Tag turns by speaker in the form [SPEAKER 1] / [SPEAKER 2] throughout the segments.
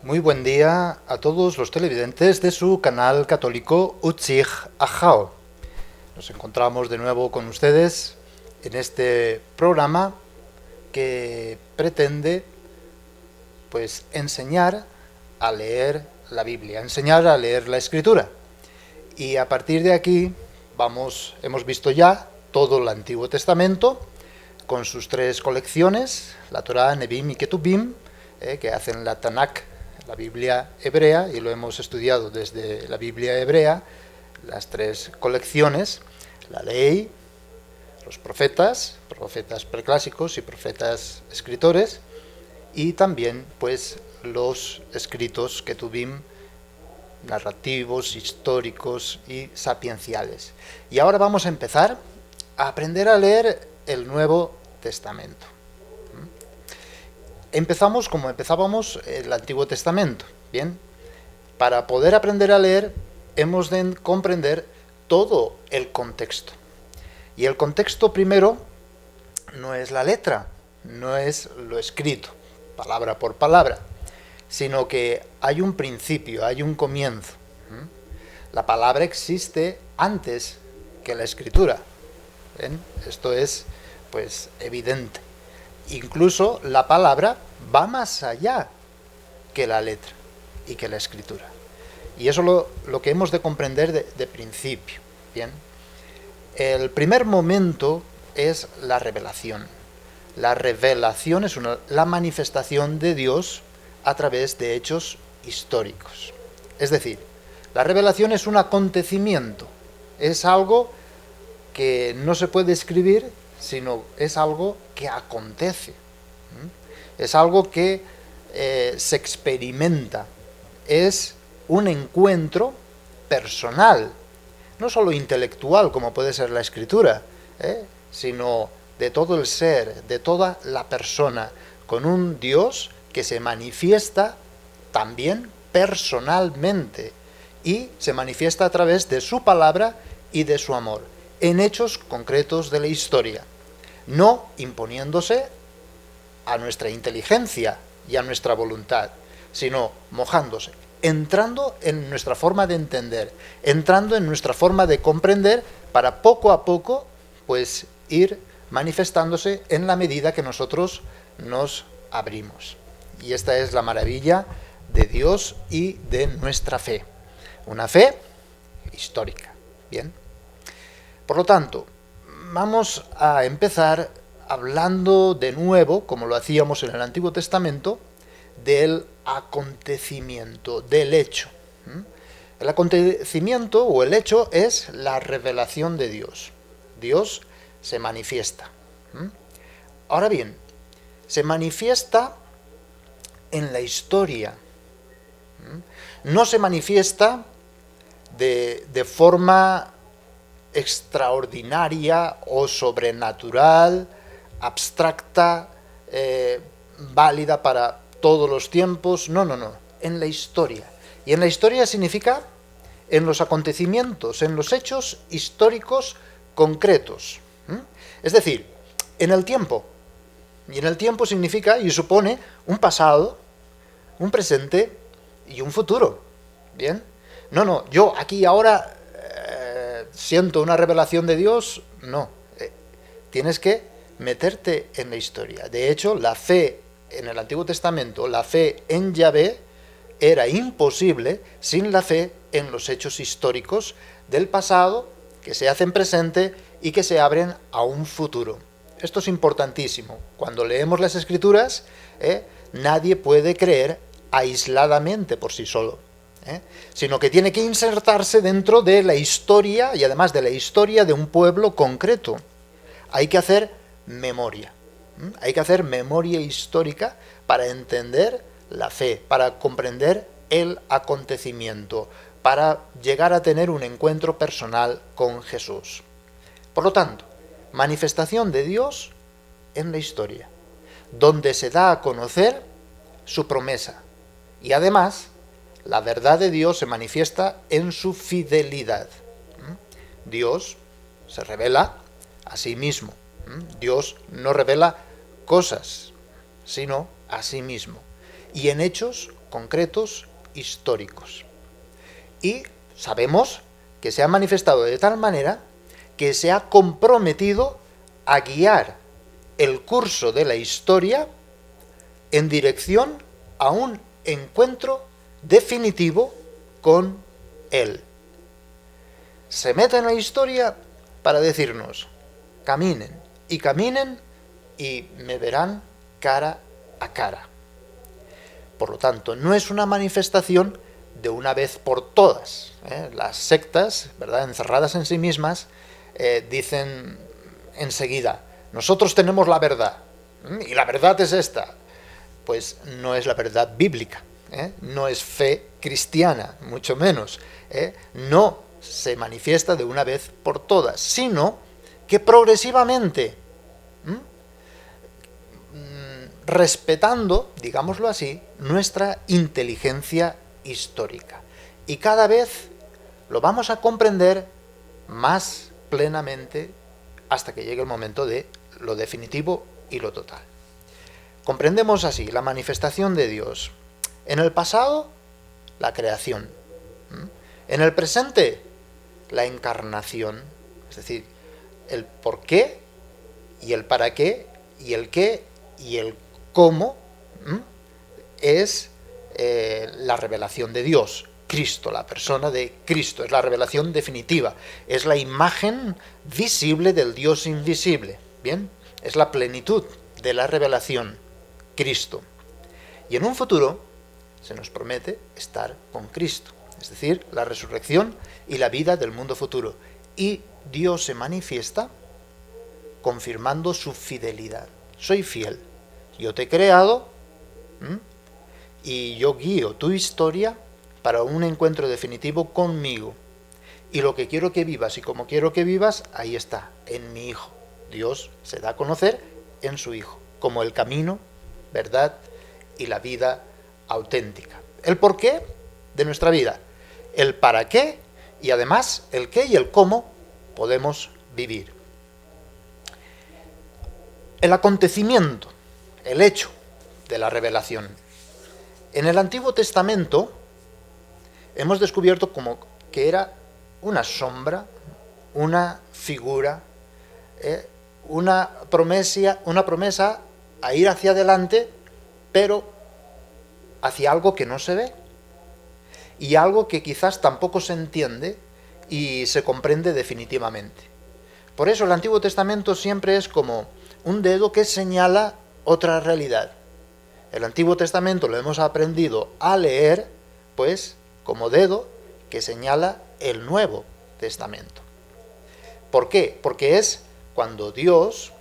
[SPEAKER 1] Muy buen día a todos los televidentes de su canal católico Utzig Ajao. Nos encontramos de nuevo con ustedes en este programa que pretende enseñar a leer la Biblia, enseñar a leer la Escritura. Y a partir de aquí hemos visto ya todo el Antiguo Testamento con sus tres colecciones, la Torá, Nebim y Ketubim, que hacen la Tanakh, la Biblia hebrea, y lo hemos estudiado desde la Biblia hebrea, las tres colecciones, la ley, los profetas preclásicos y profetas escritores, y también los escritos Ketubim, narrativos, históricos y sapienciales. Y ahora vamos a empezar a aprender a leer el Nuevo Testamento. Empezamos como empezábamos el Antiguo Testamento. Bien, para poder aprender a leer hemos de comprender todo el contexto. Y el contexto primero no es la letra, no es lo escrito, palabra por palabra, sino que hay un principio, hay un comienzo. La palabra existe antes que la escritura. ¿Ven? Esto es evidente. Incluso la palabra va más allá que la letra y que la escritura. Y eso es lo que hemos de comprender de principio. Bien. El primer momento es la revelación. La revelación es la manifestación de Dios a través de hechos históricos. Es decir, la revelación es un acontecimiento, es algo que no se puede escribir, sino es algo que acontece. Es algo que se experimenta, es un encuentro personal, no solo intelectual como puede ser la escritura, sino de todo el ser, de toda la persona, con un Dios que se manifiesta también personalmente y se manifiesta a través de su palabra y de su amor, en hechos concretos de la historia, no imponiéndose a nuestra inteligencia y a nuestra voluntad, sino mojándose, entrando en nuestra forma de entender, entrando en nuestra forma de comprender, para poco a poco ir manifestándose en la medida que nosotros nos abrimos. Y esta es la maravilla de Dios y de nuestra fe. Una fe histórica. Bien. Por lo tanto, vamos a empezar hablando de nuevo, como lo hacíamos en el Antiguo Testamento, del acontecimiento, del hecho. El acontecimiento o el hecho es la revelación de Dios. Dios se manifiesta. Ahora bien, se manifiesta en la historia. No se manifiesta de forma extraordinaria o sobrenatural, abstracta, válida para todos los tiempos. No, en la historia. Y en la historia significa en los acontecimientos, en los hechos históricos concretos. Es decir, en el tiempo. Y en el tiempo significa y supone un pasado, un presente y un futuro. ¿Bien? No, yo aquí ahora siento una revelación de Dios. No. Tienes que meterte en la historia. De hecho, la fe en el Antiguo Testamento, la fe en Yahvé, era imposible sin la fe en los hechos históricos del pasado que se hacen presente y que se abren a un futuro. Esto es importantísimo. Cuando leemos las Escrituras, nadie puede creer aisladamente por sí solo, sino que tiene que insertarse dentro de la historia y además de la historia de un pueblo concreto. Hay que hacer memoria. Hay que hacer memoria histórica para entender la fe, para comprender el acontecimiento, para llegar a tener un encuentro personal con Jesús. Por lo tanto, manifestación de Dios en la historia, donde se da a conocer su promesa. Y además, la verdad de Dios se manifiesta en su fidelidad. Dios se revela a sí mismo. Dios no revela cosas, sino a sí mismo. Y en hechos concretos, históricos. Y sabemos que se ha manifestado de tal manera que se ha comprometido a guiar el curso de la historia en dirección a un encuentro definitivo con Él. Se mete en la historia para decirnos, caminen y me verán cara a cara. Por lo tanto, no es una manifestación de una vez por todas. Las sectas, ¿verdad?, encerradas en sí mismas, dicen enseguida, nosotros tenemos la verdad, y la verdad es esta. Pues no es la verdad bíblica, no es fe cristiana, mucho menos. No se manifiesta de una vez por todas, sino que progresivamente, respetando, digámoslo así, nuestra inteligencia histórica. Y cada vez lo vamos a comprender más plenamente hasta que llegue el momento de lo definitivo y lo total. Comprendemos así la manifestación de Dios. En el pasado, la creación. En el presente, la encarnación. Es decir, el por qué y el para qué y el qué y el cómo es la revelación de Dios. Cristo, la persona de Cristo, es la revelación definitiva. Es la imagen visible del Dios invisible. Bien, es la plenitud de la revelación. Cristo. Y en un futuro se nos promete estar con Cristo, es decir, la resurrección y la vida del mundo futuro. Y Dios se manifiesta confirmando su fidelidad. Soy fiel, yo te he creado y yo guío tu historia para un encuentro definitivo conmigo. Y lo que quiero que vivas y como quiero que vivas, ahí está, en mi Hijo. Dios se da a conocer en su Hijo, como el camino, verdad y la vida auténtica. El porqué de nuestra vida, el para qué y además el qué y el cómo podemos vivir. El acontecimiento, el hecho de la revelación. En el Antiguo Testamento hemos descubierto como que era una sombra, una figura, una promesa a ir hacia adelante, pero hacia algo que no se ve y algo que quizás tampoco se entiende y se comprende definitivamente. Por eso el Antiguo Testamento siempre es como un dedo que señala otra realidad. El Antiguo Testamento lo hemos aprendido a leer, pues, como dedo que señala el Nuevo Testamento. ¿Por qué? Porque es cuando Dios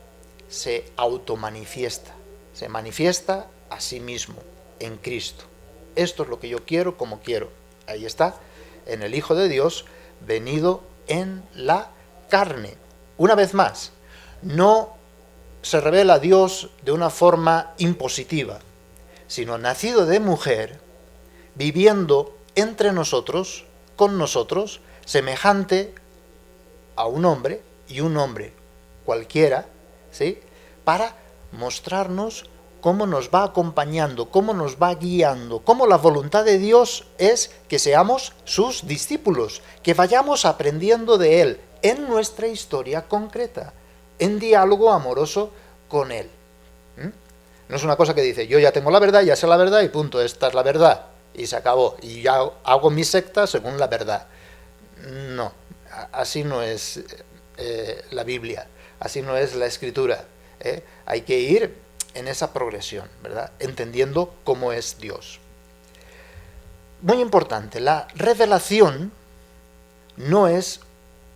[SPEAKER 1] se automanifiesta, se manifiesta a sí mismo en Cristo. Esto es lo que yo quiero como quiero. Ahí está, en el Hijo de Dios, venido en la carne. Una vez más, no se revela a Dios de una forma impositiva, sino nacido de mujer, viviendo entre nosotros, con nosotros, semejante a un hombre, y un hombre cualquiera, ¿sí?, para mostrarnos cómo nos va acompañando, cómo nos va guiando, cómo la voluntad de Dios es que seamos sus discípulos, que vayamos aprendiendo de Él en nuestra historia concreta, en diálogo amoroso con Él. No es una cosa que dice, yo ya tengo la verdad, ya sé la verdad y punto, esta es la verdad, y se acabó, y ya hago mi secta según la verdad. No, así no es la Biblia, así no es la Escritura. Hay que ir en esa progresión, ¿verdad?, entendiendo cómo es Dios. Muy importante, la revelación no es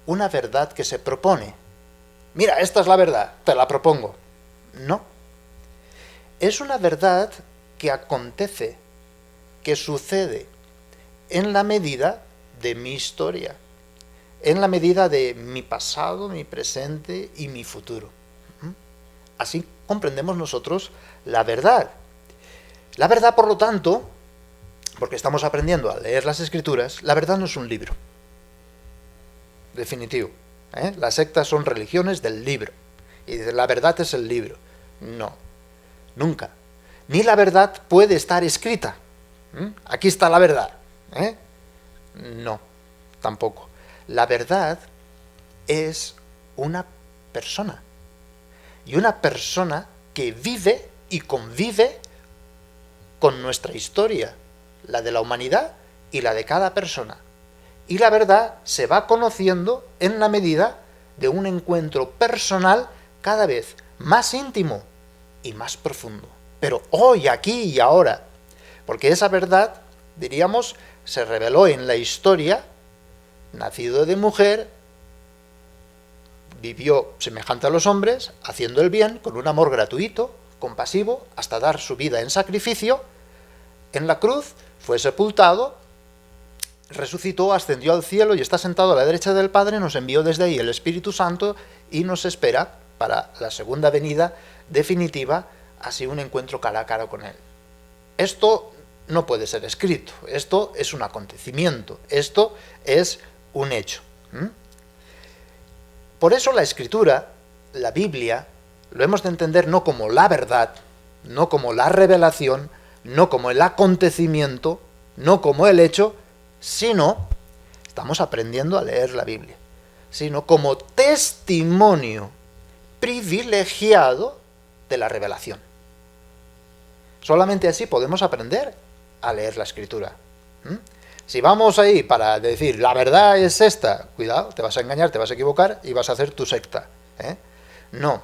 [SPEAKER 1] una verdad que se propone. Mira, esta es la verdad, te la propongo. No. Es una verdad que acontece, que sucede en la medida de mi historia, en la medida de mi pasado, mi presente y mi futuro. Así comprendemos nosotros la verdad. La verdad, por lo tanto, porque estamos aprendiendo a leer las Escrituras, la verdad no es un libro. Definitivo. Las sectas son religiones del libro. Y la verdad es el libro. No, nunca. Ni la verdad puede estar escrita. Aquí está la verdad. No, tampoco. La verdad es una persona. Y una persona que vive y convive con nuestra historia, la de la humanidad y la de cada persona. Y la verdad se va conociendo en la medida de un encuentro personal cada vez más íntimo y más profundo. Pero hoy, aquí y ahora. Porque esa verdad, diríamos, se reveló en la historia, nacido de mujer, vivió semejante a los hombres, haciendo el bien, con un amor gratuito, compasivo, hasta dar su vida en sacrificio. En la cruz fue sepultado, resucitó, ascendió al cielo y está sentado a la derecha del Padre, nos envió desde ahí el Espíritu Santo y nos espera para la segunda venida definitiva, así un encuentro cara a cara con Él. Esto no puede ser escrito, esto es un acontecimiento, esto es un hecho. Por eso la Escritura, la Biblia, lo hemos de entender no como la verdad, no como la revelación, no como el acontecimiento, no como el hecho, sino, estamos aprendiendo a leer la Biblia, sino como testimonio privilegiado de la revelación. Solamente así podemos aprender a leer la Escritura. Si vamos ahí para decir, la verdad es esta, cuidado, te vas a engañar, te vas a equivocar y vas a hacer tu secta. No,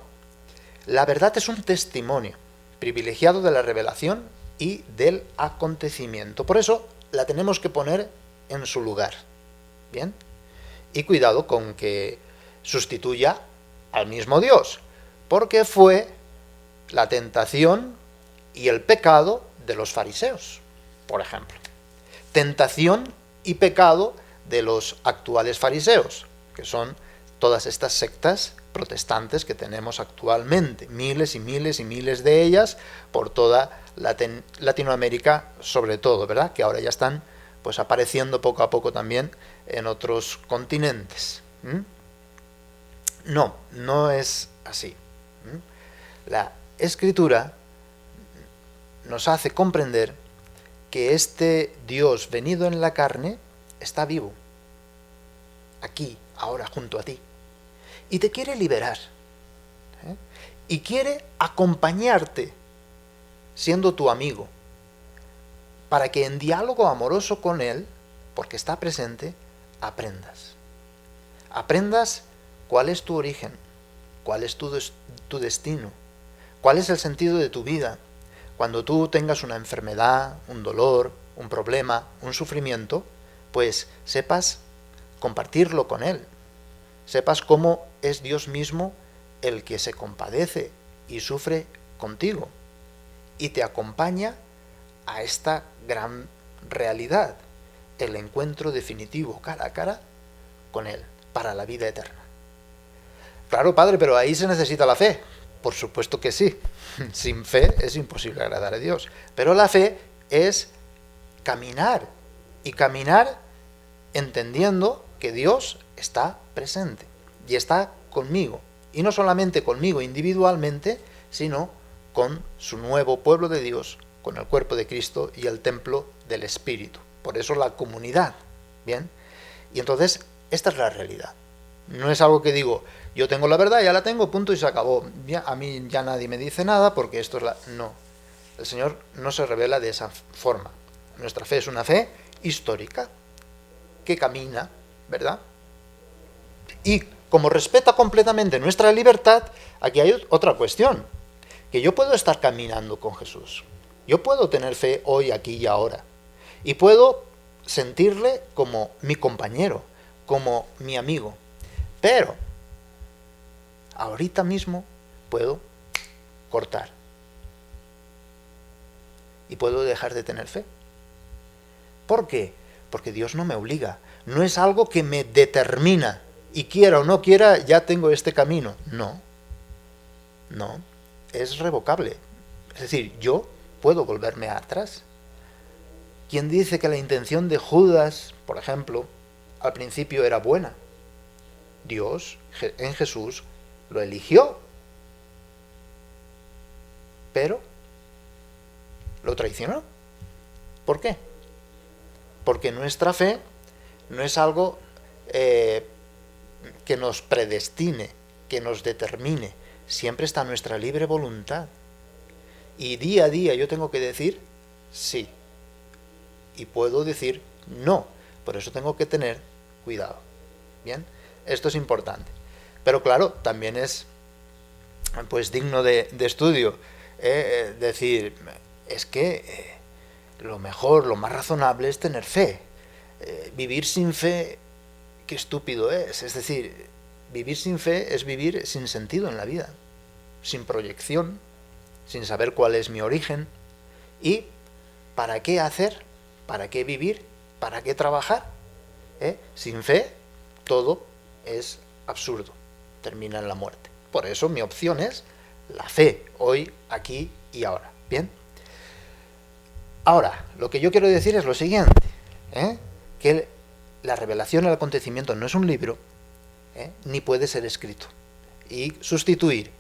[SPEAKER 1] la verdad es un testimonio privilegiado de la revelación y del acontecimiento. Por eso la tenemos que poner en su lugar. ¿Bien? Y cuidado con que sustituya al mismo Dios, porque fue la tentación y el pecado de los fariseos, por ejemplo. Tentación y pecado de los actuales fariseos, que son todas estas sectas protestantes que tenemos actualmente, miles y miles y miles de ellas por toda Latinoamérica, sobre todo, ¿verdad? Que ahora ya están pues apareciendo poco a poco también en otros continentes. No, no es así. La Escritura nos hace comprender que este Dios venido en la carne está vivo, aquí, ahora, junto a ti, y te quiere liberar, y quiere acompañarte, siendo tu amigo, para que en diálogo amoroso con Él, porque está presente, aprendas. Aprendas cuál es tu origen, cuál es tu destino, cuál es el sentido de tu vida. Cuando tú tengas una enfermedad, un dolor, un problema, un sufrimiento, pues sepas compartirlo con Él. Sepas cómo es Dios mismo el que se compadece y sufre contigo y te acompaña a esta gran realidad, el encuentro definitivo cara a cara con Él para la vida eterna. Claro, Padre, pero ahí se necesita la fe. Por supuesto que sí. Sin fe es imposible agradar a Dios. Pero la fe es caminar, y caminar entendiendo que Dios está presente y está conmigo. Y no solamente conmigo individualmente, sino con su nuevo pueblo de Dios, con el cuerpo de Cristo y el templo del Espíritu. Por eso la comunidad. ¿Bien? Y entonces, esta es la realidad. No es algo que digo, yo tengo la verdad, ya la tengo, punto y se acabó. Ya, a mí ya nadie me dice nada porque esto es la... No, el Señor no se revela de esa forma. Nuestra fe es una fe histórica, que camina, ¿verdad? Y como respeta completamente nuestra libertad, aquí hay otra cuestión, que yo puedo estar caminando con Jesús. Yo puedo tener fe hoy, aquí y ahora. Y puedo sentirle como mi compañero, como mi amigo. Pero ahorita mismo puedo cortar y puedo dejar de tener fe. ¿Por qué? Porque Dios no me obliga, no es algo que me determina y quiera o no quiera ya tengo este camino. No, es revocable. Es decir, yo puedo volverme atrás. ¿Quién dice que la intención de Judas, por ejemplo, al principio era buena? Dios en Jesús lo eligió, pero lo traicionó. ¿Por qué? Porque nuestra fe no es algo que nos predestine, que nos determine. Siempre está nuestra libre voluntad. Y día a día yo tengo que decir sí. Y puedo decir no. Por eso tengo que tener cuidado. Bien, esto es importante. Pero claro, también es pues digno de estudio decir, es que lo mejor, lo más razonable es tener fe. Vivir sin fe, qué estúpido es. Es decir, vivir sin fe es vivir sin sentido en la vida, sin proyección, sin saber cuál es mi origen. ¿Y para qué hacer? ¿Para qué vivir? ¿Para qué trabajar? Sin fe, todo es absurdo, termina en la muerte. Por eso mi opción es la fe, hoy, aquí y ahora. ¿Bien? Ahora, lo que yo quiero decir es lo siguiente, que la revelación del acontecimiento no es un libro, ni puede ser escrito, y sustituir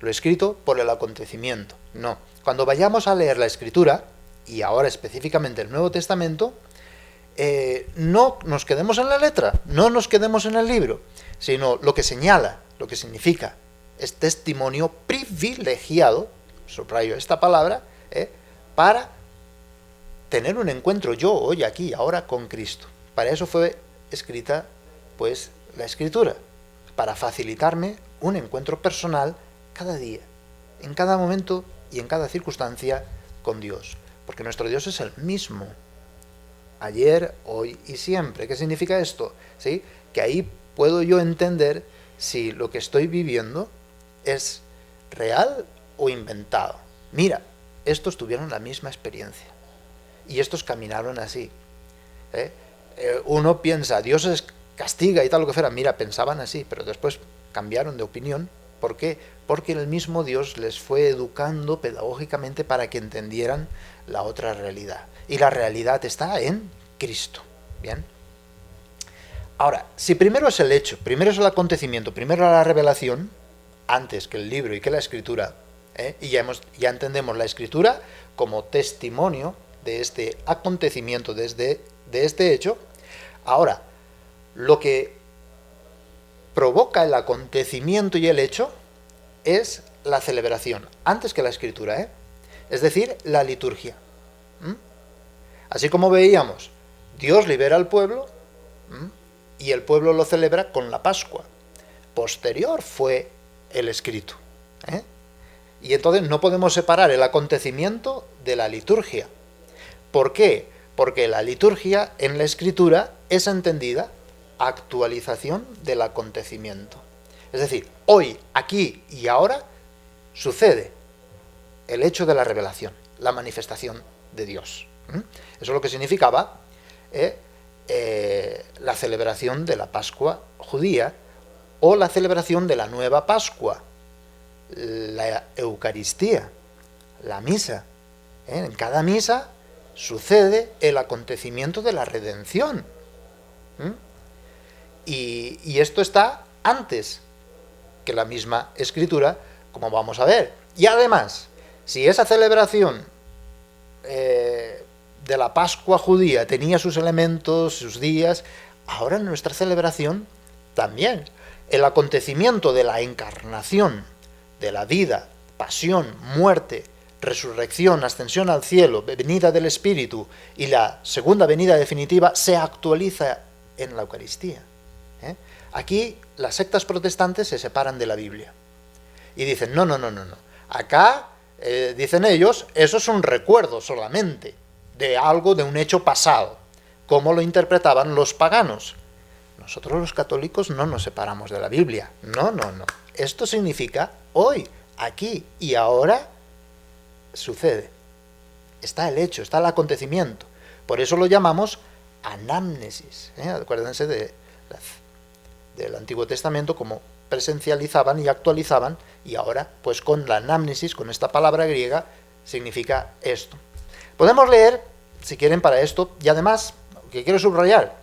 [SPEAKER 1] lo escrito por el acontecimiento. No. Cuando vayamos a leer la Escritura, y ahora específicamente el Nuevo Testamento, no nos quedemos en la letra, no nos quedemos en el libro, sino lo que señala, lo que significa. Es testimonio privilegiado, subrayo esta palabra, para tener un encuentro yo hoy, aquí, ahora con Cristo. Para eso fue escrita, pues, la Escritura, para facilitarme un encuentro personal cada día, en cada momento y en cada circunstancia con Dios. Porque nuestro Dios es el mismo, ayer, hoy y siempre. ¿Qué significa esto? ¿Sí? Que ahí puedo yo entender si lo que estoy viviendo es real o inventado. Mira, estos tuvieron la misma experiencia y estos caminaron así. Uno piensa, Dios es castiga y tal, lo que fuera. Mira, pensaban así, pero después cambiaron de opinión. ¿Por qué? Porque el mismo Dios les fue educando pedagógicamente para que entendieran la otra realidad. Y la realidad está en Cristo. ¿Bien? Ahora, si primero es el hecho, primero es el acontecimiento, primero la revelación, antes que el libro y que la Escritura, y ya entendemos la Escritura como testimonio de este acontecimiento, de este hecho. Ahora, lo que provoca el acontecimiento y el hecho es la celebración, antes que la Escritura, es decir, la liturgia. Así como veíamos, Dios libera al pueblo y el pueblo lo celebra con la Pascua. Posterior fue el escrito. Y entonces no podemos separar el acontecimiento de la liturgia. ¿Por qué? Porque la liturgia en la Escritura es entendida actualización del acontecimiento. Es decir, hoy, aquí y ahora sucede el hecho de la revelación, la manifestación de Dios. Eso es lo que significaba la celebración de la Pascua judía o la celebración de la nueva Pascua, la Eucaristía, la misa. En cada misa sucede el acontecimiento de la redención. Y esto está antes que la misma Escritura, como vamos a ver. Y además, si esa celebración de la Pascua judía tenía sus elementos, sus días, ahora en nuestra celebración también. El acontecimiento de la encarnación, de la vida, pasión, muerte, resurrección, ascensión al cielo, venida del Espíritu y la segunda venida definitiva se actualiza en la Eucaristía. Aquí las sectas protestantes se separan de la Biblia y dicen, no. Acá, dicen ellos, eso es un recuerdo solamente de algo, de un hecho pasado, como lo interpretaban los paganos. Nosotros los católicos no nos separamos de la Biblia. No. Esto significa hoy, aquí y ahora sucede. Está el hecho, está el acontecimiento. Por eso lo llamamos anamnesis. Acuérdense del Antiguo Testamento, como presencializaban y actualizaban, y ahora, pues con la anamnesis, con esta palabra griega, significa esto. Podemos leer, si quieren, para esto, y además, lo que quiero subrayar,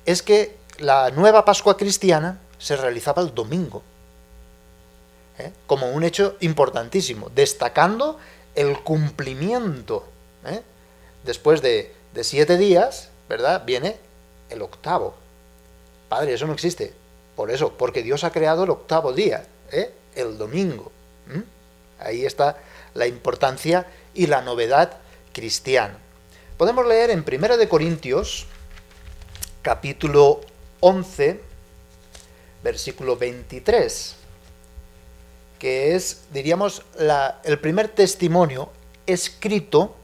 [SPEAKER 1] es que la nueva Pascua cristiana se realizaba el domingo, como un hecho importantísimo, destacando el cumplimiento, después de de 7 días, ¿verdad?, viene el octavo. Padre, eso no existe. Por eso, porque Dios ha creado el octavo día, el domingo. Ahí está la importancia y la novedad cristiana. Podemos leer en 1 de Corintios, capítulo 11, versículo 23, que es, diríamos, el primer testimonio escrito,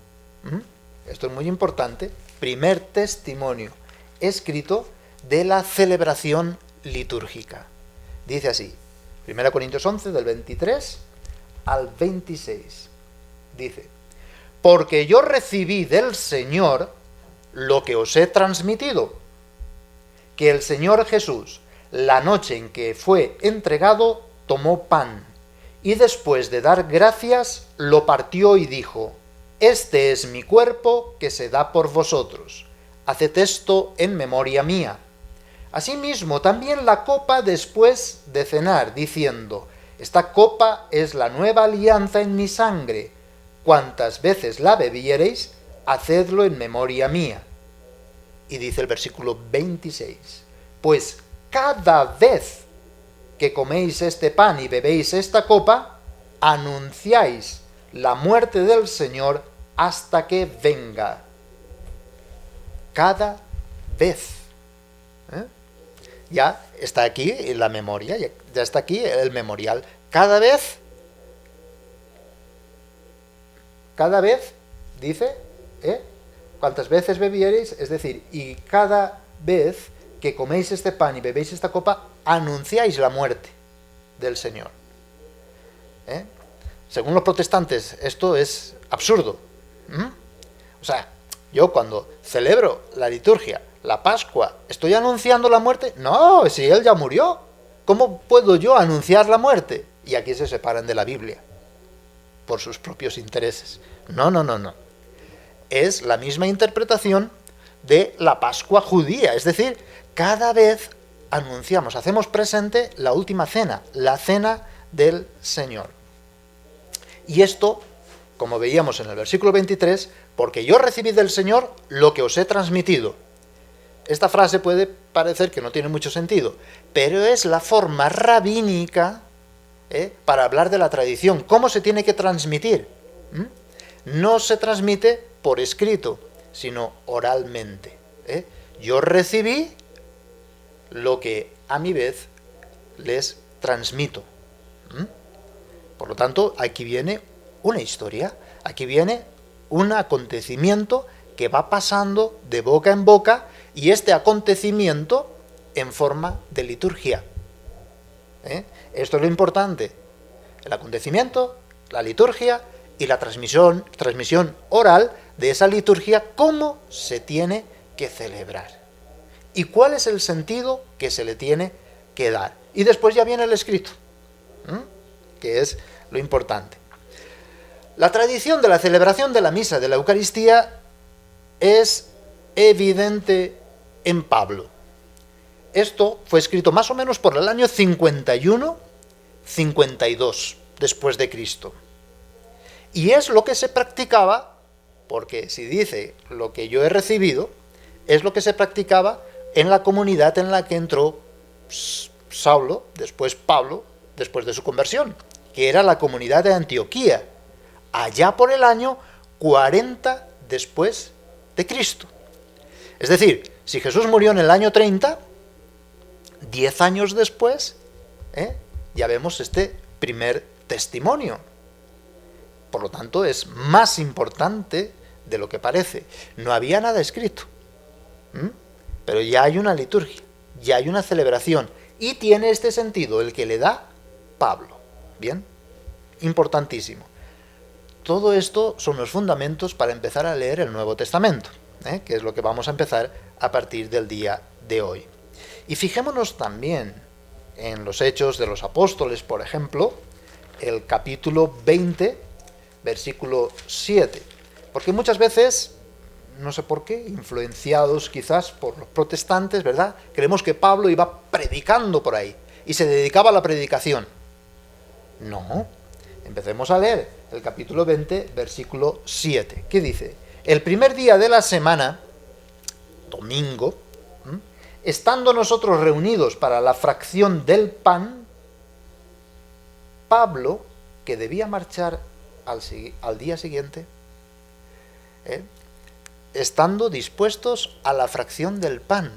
[SPEAKER 1] esto es muy importante, primer testimonio escrito de la celebración litúrgica. Dice así, 1 Corintios 11, del 23 al 26, dice: porque yo recibí del Señor lo que os he transmitido, que el Señor Jesús, la noche en que fue entregado, tomó pan, y después de dar gracias, lo partió y dijo: este es mi cuerpo que se da por vosotros, haced esto en memoria mía. Asimismo, también la copa después de cenar, diciendo: esta copa es la nueva alianza en mi sangre, cuantas veces la bebiereis, hacedlo en memoria mía. Y dice el versículo 26, pues cada vez que coméis este pan y bebéis esta copa, anunciáis la muerte del Señor hasta que venga. Cada vez. Ya está aquí la memoria, ya está aquí el memorial. Cada vez, dice, cuantas veces bebiereis, es decir, y cada vez que coméis este pan y bebéis esta copa, anunciáis la muerte del Señor. Según los protestantes, esto es absurdo. O sea, yo cuando celebro la liturgia, la Pascua, ¿estoy anunciando la muerte? No, si Él ya murió. ¿Cómo puedo yo anunciar la muerte? Y aquí se separan de la Biblia, por sus propios intereses. No. Es la misma interpretación de la Pascua judía, es decir, cada vez anunciamos, hacemos presente la última cena, la cena del Señor. Y esto, como veíamos en el versículo 23, porque yo recibí del Señor lo que os he transmitido. Esta frase puede parecer que no tiene mucho sentido, pero es la forma rabínica para hablar de la tradición. ¿Cómo se tiene que transmitir? No se transmite por escrito, sino oralmente. Yo recibí lo que a mi vez les transmito. Por lo tanto, aquí viene una historia, aquí viene un acontecimiento que va pasando de boca en boca, y este acontecimiento en forma de liturgia. Esto es lo importante. El acontecimiento, la liturgia y la transmisión oral de esa liturgia, cómo se tiene que celebrar. Y cuál es el sentido que se le tiene que dar. Y después ya viene el escrito, que es lo importante. La tradición de la celebración de la misa de la Eucaristía es evidente en Pablo. Esto fue escrito más o menos por el año 51-52 después de Cristo. Y es lo que se practicaba, porque si dice lo que yo he recibido, es lo que se practicaba en la comunidad en la que entró Saulo, después Pablo, después de su conversión, que era la comunidad de Antioquía, allá por el año 40 después de Cristo. Es decir, si Jesús murió en el año 30, 10 años después, ya vemos este primer testimonio. Por lo tanto, es más importante de lo que parece. No había nada escrito, pero ya hay una liturgia, ya hay una celebración, y tiene este sentido el que le da Pablo. Bien, importantísimo. Todo esto son los fundamentos para empezar a leer el Nuevo Testamento, que es lo que vamos a empezar a partir del día de hoy. Y fijémonos también en los Hechos de los Apóstoles, por ejemplo, el capítulo 20, versículo 7. Porque muchas veces, no sé por qué, influenciados quizás por los protestantes, ¿verdad?, creemos que Pablo iba predicando por ahí y se dedicaba a la predicación. No, empecemos a leer el capítulo 20, versículo 7. ¿Qué dice? el primer día de la semana, domingo, estando nosotros reunidos para la fracción del pan, Pablo, que debía marchar al día siguiente, estando dispuestos a la fracción del pan,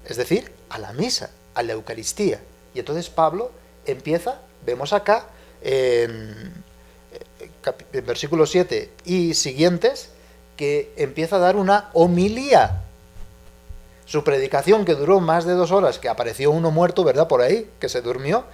[SPEAKER 1] es decir, a la misa, a la Eucaristía. Y entonces Pablo empieza, vemos acá, en versículo 7 y siguientes, que empieza a dar una homilía. Su predicación, que duró más de 2 horas, que apareció uno muerto, ¿verdad?, por ahí, que se durmió,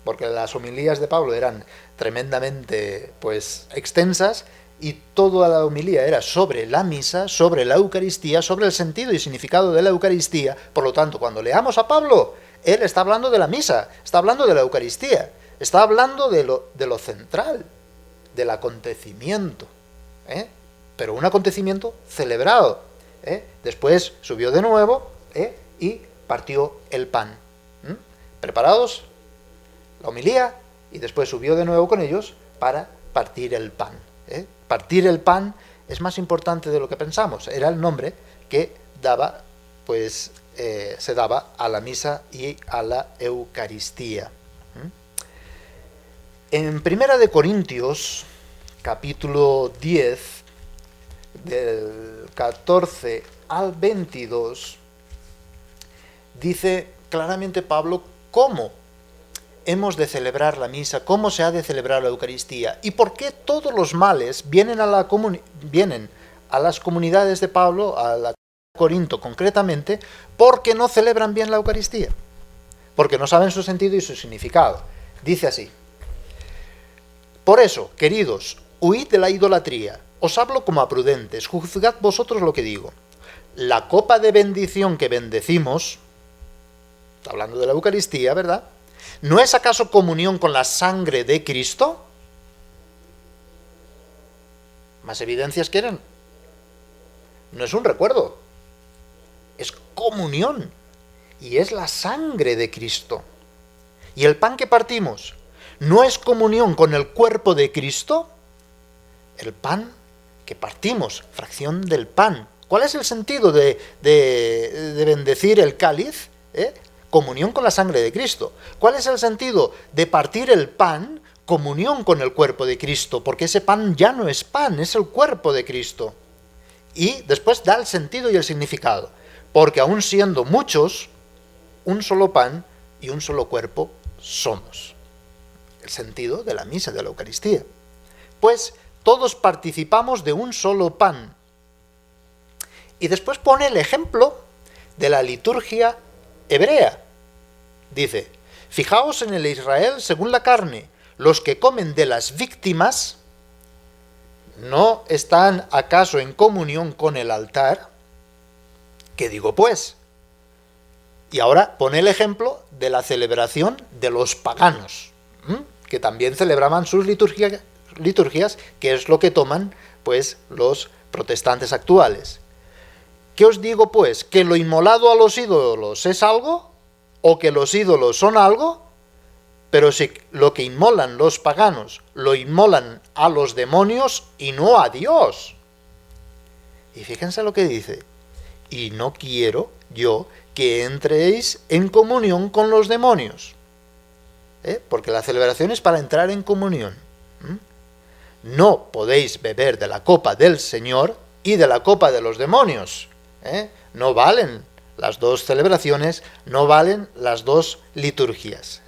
[SPEAKER 1] porque las homilías de Pablo eran tremendamente, pues, extensas, y toda la homilía era sobre la misa, sobre la Eucaristía, sobre el sentido y significado de la Eucaristía. Por lo tanto, cuando leamos a Pablo, él está hablando de la misa, está hablando de la Eucaristía, está hablando de lo central, del acontecimiento, pero un acontecimiento celebrado. Después subió de nuevo y partió el pan. ¿Preparados? La homilía, y después subió de nuevo con ellos para partir el pan. Partir el pan es más importante de lo que pensamos. Era el nombre que daba, pues, se daba a la misa y a la Eucaristía. En Primera de Corintios, capítulo 10, del 14 al 22, dice claramente Pablo cómo hemos de celebrar la misa, cómo se ha de celebrar la Eucaristía y por qué todos los males vienen a las comunidades de Pablo, a la Corinto concretamente, porque no celebran bien la Eucaristía, porque no saben su sentido y su significado. Dice así: por eso, queridos, huid de la idolatría. Os hablo como a prudentes, juzgad vosotros lo que digo. La copa de bendición que bendecimos, hablando de la Eucaristía, ¿verdad?, ¿no es acaso comunión con la sangre de Cristo? ¿Más evidencias quieren? No es un recuerdo, es comunión, y es la sangre de Cristo. ¿Y el pan que partimos no es comunión con el cuerpo de Cristo? El pan que partimos, fracción del pan. ¿Cuál es el sentido de bendecir el cáliz? Comunión con la sangre de Cristo. ¿Cuál es el sentido de partir el pan? Comunión con el cuerpo de Cristo, porque ese pan ya no es pan, es el cuerpo de Cristo. Y después da el sentido y el significado, porque aun siendo muchos, un solo pan y un solo cuerpo somos. El sentido de la misa, de la Eucaristía. Pues todos participamos de un solo pan. Y después pone el ejemplo de la liturgia hebrea. Dice: fijaos en el Israel según la carne, los que comen de las víctimas, ¿no están acaso en comunión con el altar? ¿Qué digo pues? Y ahora pone el ejemplo de la celebración de los paganos, que también celebraban sus liturgias, que es lo que toman, pues, los protestantes actuales. ¿Qué os digo pues? ¿Que lo inmolado a los ídolos es algo? ¿O que los ídolos son algo? Pero si lo que inmolan los paganos lo inmolan a los demonios y no a Dios. Y fíjense lo que dice: y no quiero yo que entréis en comunión con los demonios. Porque la celebración es para entrar en comunión. No podéis beber de la copa del Señor y de la copa de los demonios. No valen las dos celebraciones, no valen las dos liturgias.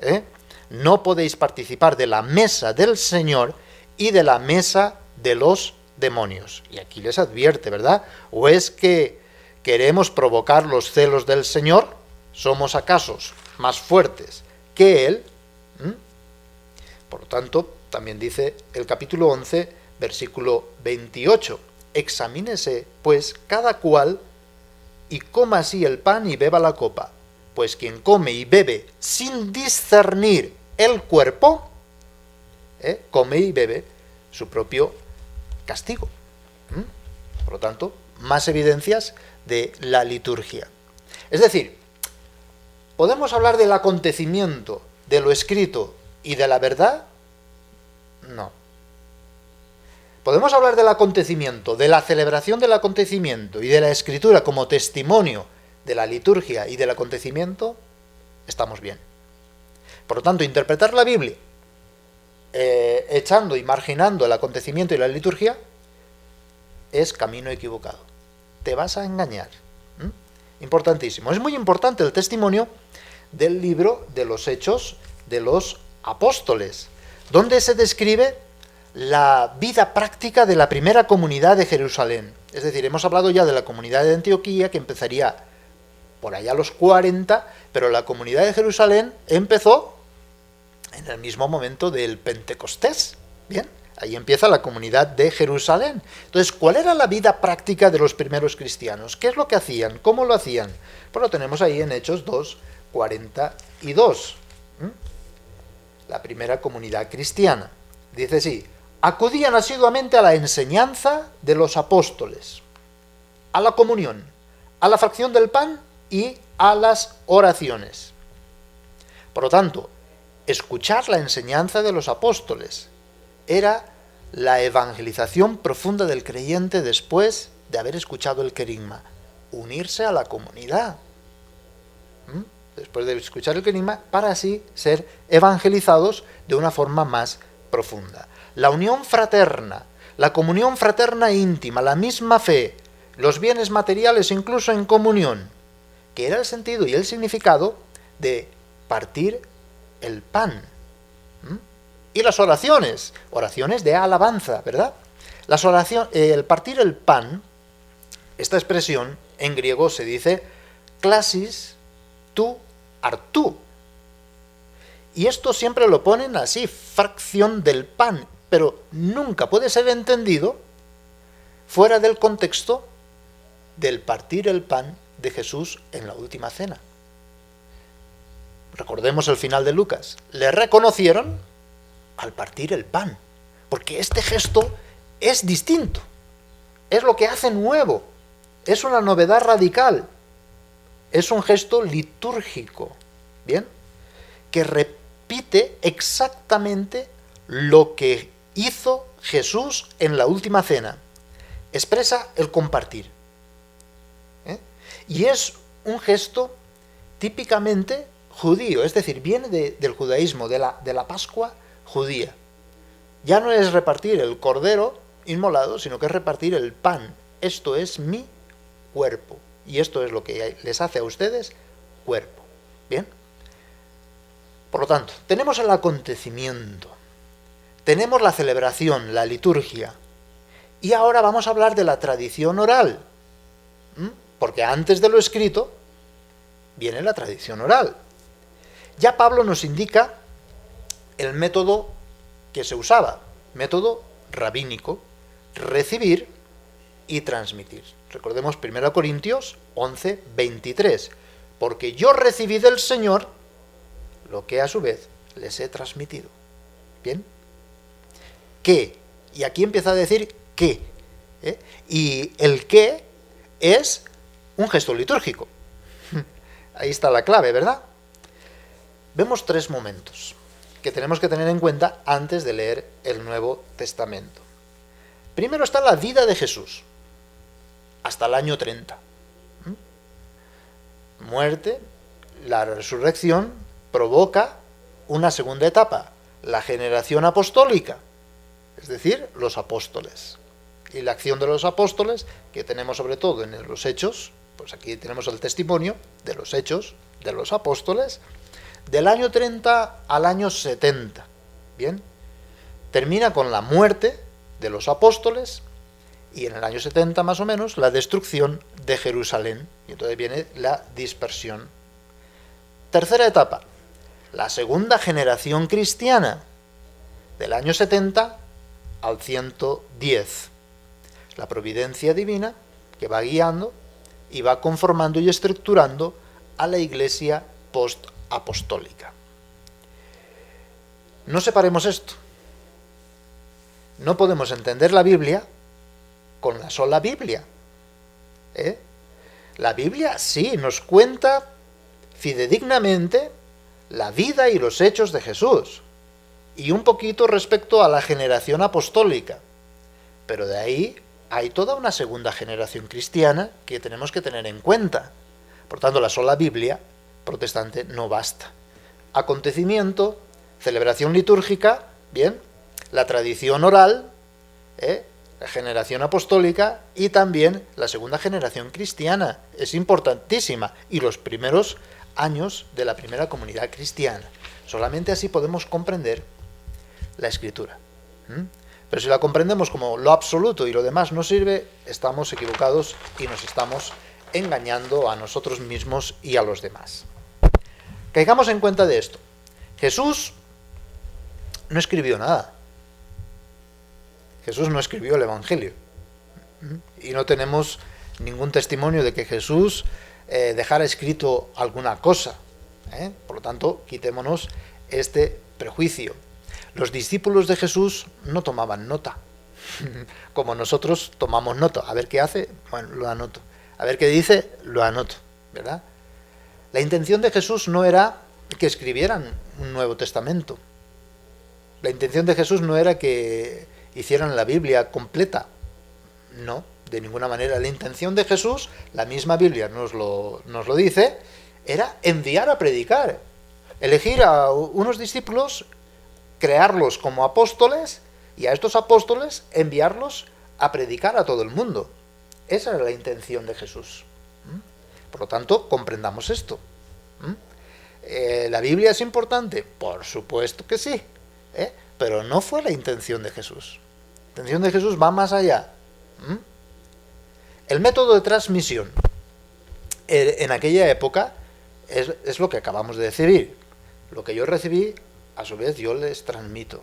[SPEAKER 1] No podéis participar de la mesa del Señor y de la mesa de los demonios. Y aquí les advierte, ¿verdad? ¿O es que queremos provocar los celos del Señor? ¿Somos acaso más fuertes que Él? Por lo tanto, también dice el capítulo 11, versículo 28. Examínese, pues, cada cual y coma así el pan y beba la copa. Pues quien come y bebe sin discernir el cuerpo, come y bebe su propio castigo. Por lo tanto, más evidencias de la liturgia. Es decir, ¿podemos hablar del acontecimiento, de lo escrito y de la verdad? No. podemos hablar del acontecimiento, de la celebración del acontecimiento y de la escritura como testimonio de la liturgia y del acontecimiento, estamos bien. Por lo tanto, interpretar la Biblia echando y marginando el acontecimiento y la liturgia es camino equivocado. Te vas a engañar. Importantísimo. Es muy importante el testimonio del libro de los Hechos de los Apóstoles, donde se describe la vida práctica de la primera comunidad de Jerusalén. Es decir, hemos hablado ya de la comunidad de Antioquía, que empezaría por allá a los 40, pero la comunidad de Jerusalén empezó en el mismo momento del Pentecostés. Bien, ahí empieza la comunidad de Jerusalén. Entonces, ¿cuál era la vida práctica de los primeros cristianos? ¿Qué es lo que hacían? ¿Cómo lo hacían? Pues lo tenemos ahí en Hechos 2, 42. La primera comunidad cristiana. Dice así: acudían asiduamente a la enseñanza de los apóstoles, a la comunión, a la fracción del pan y a las oraciones. Por lo tanto, escuchar la enseñanza de los apóstoles era la evangelización profunda del creyente después de haber escuchado el querigma. Unirse a la comunidad. Después de escuchar el querigma, para así ser evangelizados de una forma más profunda. La unión fraterna, la comunión fraterna íntima, la misma fe, los bienes materiales incluso en comunión, que era el sentido y el significado de partir el pan. Y las oraciones de alabanza, ¿verdad? El partir el pan, esta expresión en griego se dice klasis tu artú. Y esto siempre lo ponen así, fracción del pan, pero nunca puede ser entendido fuera del contexto del partir el pan de Jesús en la última cena. Recordemos el final de Lucas. Le reconocieron al partir el pan, porque este gesto es distinto, es lo que hace nuevo, es una novedad radical, es un gesto litúrgico, ¿bien? Que repite exactamente lo que hizo Jesús en la última cena. Expresa el compartir. Y es un gesto típicamente judío, es decir, viene del judaísmo, de la Pascua judía. Ya no es repartir el cordero inmolado, sino que es repartir el pan. Esto es mi cuerpo. Y esto es lo que les hace a ustedes cuerpo. ¿Bien? Por lo tanto, tenemos el acontecimiento, tenemos la celebración, la liturgia, y ahora vamos a hablar de la tradición oral, porque antes de lo escrito viene la tradición oral. Ya Pablo nos indica el método que se usaba, método rabínico, recibir y transmitir. Recordemos 1 Corintios 11, 23, porque yo recibí del Señor lo que a su vez les he transmitido. ¿Bien? ¿Qué? Y aquí empieza a decir qué. Y el qué es un gesto litúrgico. Ahí está la clave, ¿verdad? Vemos 3 momentos que tenemos que tener en cuenta antes de leer el Nuevo Testamento. Primero está la vida de Jesús, hasta el año 30. Muerte, la resurrección provoca una segunda etapa, la generación apostólica, es decir, los apóstoles. Y la acción de los apóstoles, que tenemos sobre todo en los Hechos, pues aquí tenemos el testimonio de los Hechos de los apóstoles, del año 30 al año 70. Bien, termina con la muerte de los apóstoles y en el año 70 más o menos la destrucción de Jerusalén, y entonces viene la dispersión. Tercera etapa, la segunda generación cristiana, del año 70 al 110. La providencia divina que va guiando y va conformando y estructurando a la iglesia post-apostólica. No separemos esto. No podemos entender la Biblia con la sola Biblia. La Biblia sí nos cuenta fidedignamente la vida y los hechos de Jesús, y un poquito respecto a la generación apostólica. Pero de ahí hay toda una segunda generación cristiana que tenemos que tener en cuenta. Por tanto, la sola Biblia protestante no basta. Acontecimiento, celebración litúrgica, bien, la tradición oral, la generación apostólica y también la segunda generación cristiana. Es importantísima. Y los primeros años de la primera comunidad cristiana. Solamente así podemos comprender la Escritura. Pero si la comprendemos como lo absoluto y lo demás no sirve, estamos equivocados y nos estamos engañando a nosotros mismos y a los demás. Caigamos en cuenta de esto. Jesús no escribió nada. Jesús no escribió el Evangelio. Y no tenemos ningún testimonio de que Jesús dejara escrito alguna cosa. Por lo tanto, quitémonos este prejuicio. Los discípulos de Jesús no tomaban nota, como nosotros tomamos nota. A ver qué hace, bueno, lo anoto. A ver qué dice, lo anoto, ¿verdad? La intención de Jesús no era que escribieran un Nuevo Testamento. La intención de Jesús no era que hicieran la Biblia completa. No, de ninguna manera. La intención de Jesús, la misma Biblia nos lo dice, era enviar a predicar. Elegir a unos discípulos, crearlos como apóstoles y a estos apóstoles enviarlos a predicar a todo el mundo. Esa era la intención de Jesús. Por lo tanto, comprendamos esto. ¿La Biblia es importante? Por supuesto que sí, pero no fue la intención de Jesús. La intención de Jesús va más allá. El método de transmisión en aquella época es lo que acabamos de decir. Lo que yo recibí, a su vez yo les transmito.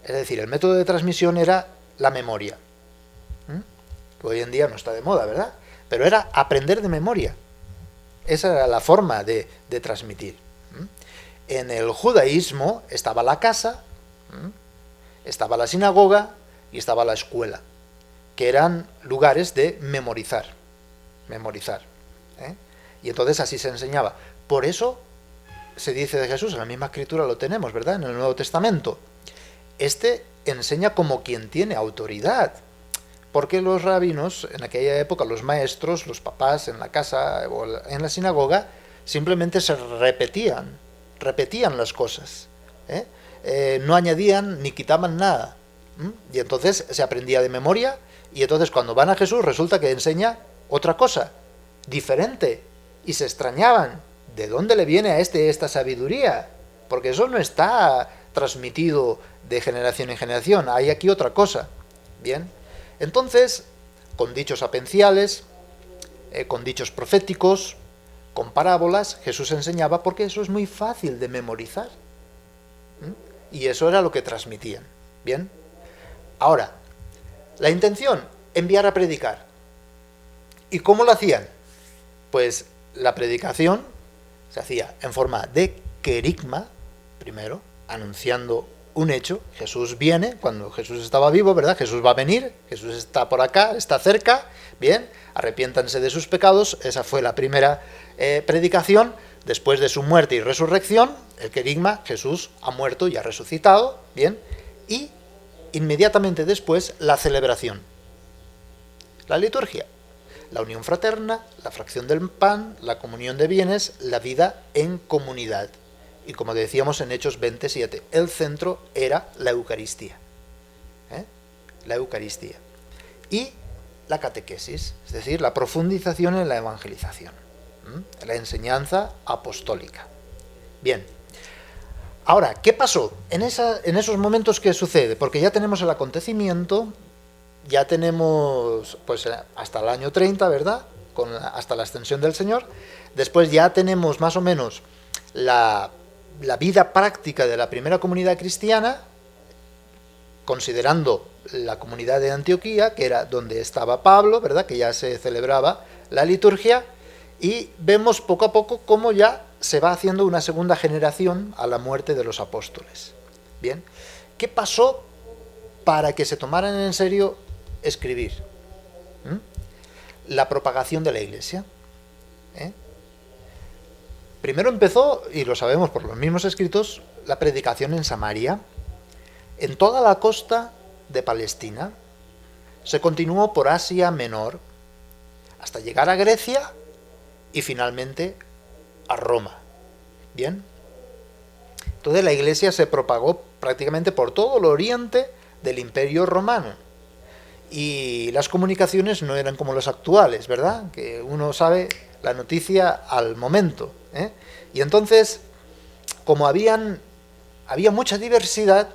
[SPEAKER 1] Es decir, el método de transmisión era la memoria. Que hoy en día no está de moda, ¿verdad? Pero era aprender de memoria. Esa era la forma de transmitir. En el judaísmo estaba la casa, estaba la sinagoga y estaba la escuela, que eran lugares de memorizar. Y entonces así se enseñaba. Por eso se dice de Jesús, en la misma escritura lo tenemos, ¿verdad? En el Nuevo Testamento. Este enseña como quien tiene autoridad. Porque los rabinos, en aquella época, los maestros, los papás en la casa o en la sinagoga, simplemente se repetían las cosas. No añadían ni quitaban nada. Y entonces se aprendía de memoria, y entonces cuando van a Jesús resulta que enseña otra cosa, diferente, y se extrañaban. ¿De dónde le viene a esta sabiduría? Porque eso no está transmitido de generación en generación, hay aquí otra cosa. Bien, entonces, con dichos sapenciales, con dichos proféticos, con parábolas, Jesús enseñaba, porque eso es muy fácil de memorizar. Y eso era lo que transmitían. Bien, ahora, la intención, enviar a predicar. ¿Y cómo lo hacían? Pues la predicación se hacía en forma de querigma, primero, anunciando un hecho. Jesús viene, cuando Jesús estaba vivo, ¿verdad? Jesús va a venir, Jesús está por acá, está cerca, bien, arrepiéntanse de sus pecados. Esa fue la primera predicación. Después de su muerte y resurrección, el querigma, Jesús ha muerto y ha resucitado, bien, y inmediatamente después la celebración, la liturgia. La unión fraterna, la fracción del pan, la comunión de bienes, la vida en comunidad. Y como decíamos en Hechos 27, el centro era la Eucaristía. La Eucaristía. Y la catequesis, es decir, la profundización en la evangelización. La enseñanza apostólica. Bien. Ahora, ¿qué pasó? En esos momentos, ¿qué sucede? Porque ya tenemos el acontecimiento. Ya tenemos pues hasta el año 30, ¿verdad? Hasta la ascensión del Señor. Después ya tenemos más o menos la vida práctica de la primera comunidad cristiana, considerando la comunidad de Antioquía, que era donde estaba Pablo, ¿verdad? Que ya se celebraba la liturgia, y vemos poco a poco cómo ya se va haciendo una segunda generación a la muerte de los apóstoles. Bien, ¿qué pasó para que se tomaran en serio escribir? La propagación de la Iglesia. Primero empezó, y lo sabemos por los mismos escritos, la predicación en Samaria, en toda la costa de Palestina. se continuó por Asia Menor hasta llegar a Grecia y finalmente a Roma. Bien. Entonces la Iglesia se propagó prácticamente por todo el oriente del Imperio Romano. Y las comunicaciones no eran como las actuales, ¿verdad? Que uno sabe la noticia al momento, ¿eh? Y entonces, como había mucha diversidad,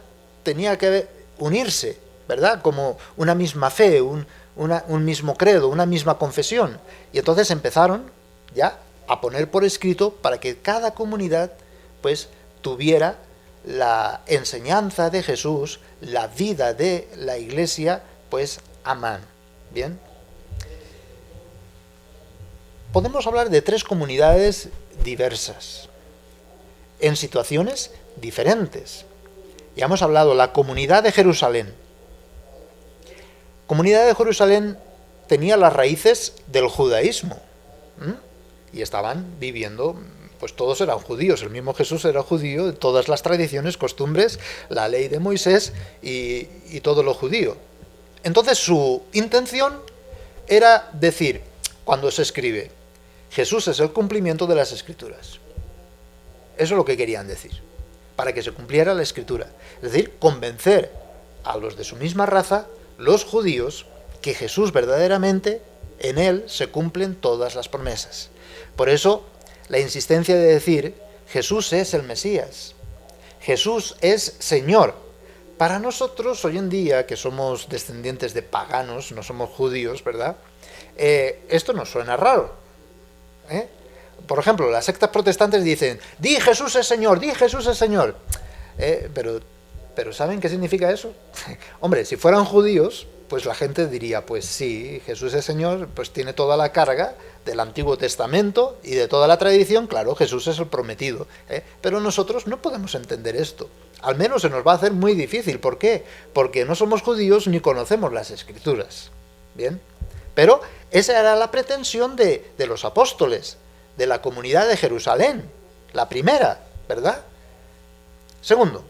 [SPEAKER 1] tenía que unirse, ¿verdad? Como una misma fe, un mismo credo, una misma confesión. Y entonces empezaron ya a poner por escrito para que cada comunidad pues tuviera la enseñanza de Jesús, la vida de la Iglesia, pues a mano. Bien. Podemos hablar de tres comunidades diversas, en situaciones diferentes. Ya hemos hablado, la comunidad de Jerusalén. Comunidad de Jerusalén tenía las raíces del judaísmo. Y estaban viviendo, pues todos eran judíos, el mismo Jesús era judío, todas las tradiciones, costumbres, la ley de Moisés y todo lo judío. Entonces su intención era decir, cuando se escribe, Jesús es el cumplimiento de las Escrituras. Eso es lo que querían decir, para que se cumpliera la Escritura. Es decir, convencer a los de su misma raza, los judíos, que Jesús verdaderamente, en él se cumplen todas las promesas. Por eso, la insistencia de decir, Jesús es el Mesías, Jesús es Señor. Para nosotros, hoy en día, que somos descendientes de paganos, no somos judíos, ¿verdad? Esto nos suena raro, ¿eh? Por ejemplo, las sectas protestantes dicen, di Jesús es Señor, di Jesús es Señor. Pero ¿saben qué significa eso? Hombre, si fueran judíos, pues la gente diría, pues sí, Jesús es Señor, pues tiene toda la carga del Antiguo Testamento y de toda la tradición, claro, Jesús es el prometido, ¿eh? Pero nosotros no podemos entender esto. Al menos se nos va a hacer muy difícil. ¿Por qué? Porque no somos judíos ni conocemos las Escrituras. ¿Bien? Pero esa era la pretensión de los apóstoles, de la comunidad de Jerusalén, la primera, ¿verdad? Segundo,